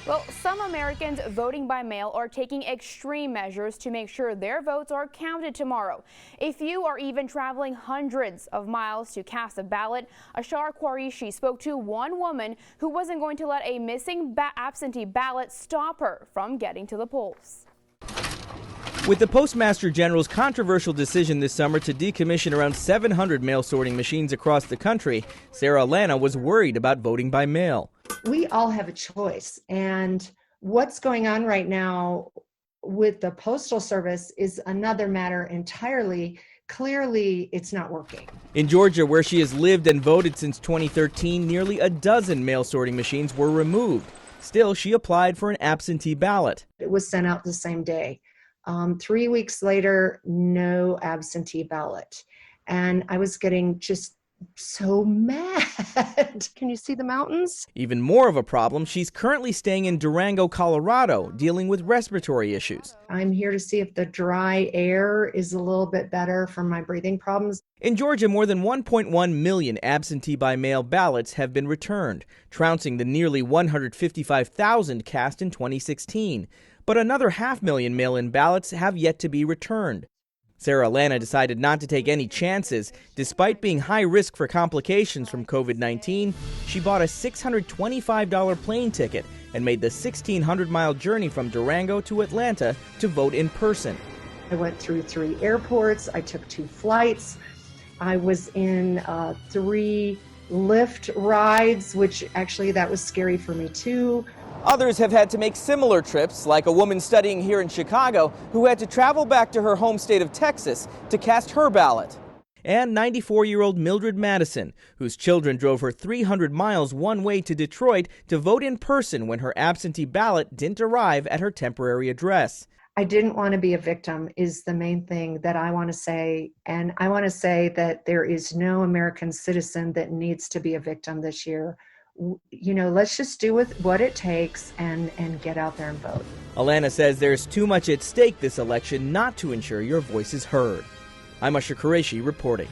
Well, some Americans voting by mail are taking extreme measures to make sure their votes are counted tomorrow. A few are even traveling hundreds of miles to cast a ballot. Ashar Quarishi spoke to one woman who wasn't going to let a missing absentee ballot stop her from getting to the polls. With the Postmaster General's controversial decision this summer to decommission around 700 mail sorting machines across the country, Sarah Lana was worried about voting by mail. We all have a choice, and what's going on right now with the Postal Service is another matter entirely. Clearly, it's not working. In Georgia, where she has lived and voted since 2013, nearly a dozen mail sorting machines were removed. Still, she applied for an absentee ballot. It was sent out the same day. 3 weeks later, no absentee ballot. And I was getting just so mad. Can you see the mountains? Even more of a problem, she's currently staying in Durango, Colorado, dealing with respiratory issues. I'm here to see if the dry air is a little bit better for my breathing problems. In Georgia, more than 1.1 million absentee by mail ballots have been returned, trouncing the nearly 155,000 cast in 2016. But another 500,000 mail-in ballots have yet to be returned. Sarah Lana decided not to take any chances. Despite being high risk for complications from COVID-19, she bought a $625 plane ticket and made the 1,600-mile journey from Durango to Atlanta to vote in person. I went through 3 airports. I took 2 flights. I was in 3 Lyft rides, which actually that was scary for me too. Others have had to make similar trips, like a woman studying here in Chicago who had to travel back to her home state of Texas to cast her ballot. And 94-year-old Mildred Madison, whose children drove her 300 miles one way to Detroit to vote in person when her absentee ballot didn't arrive at her temporary address. I didn't want to be a victim is the main thing that I want to say. And I want to say that there is no American citizen that needs to be a victim this year. You know, let's just do with what it takes and get out there and vote. Alana says there's too much at stake this election not to ensure your voice is heard. I'm Ashar Quarishi reporting.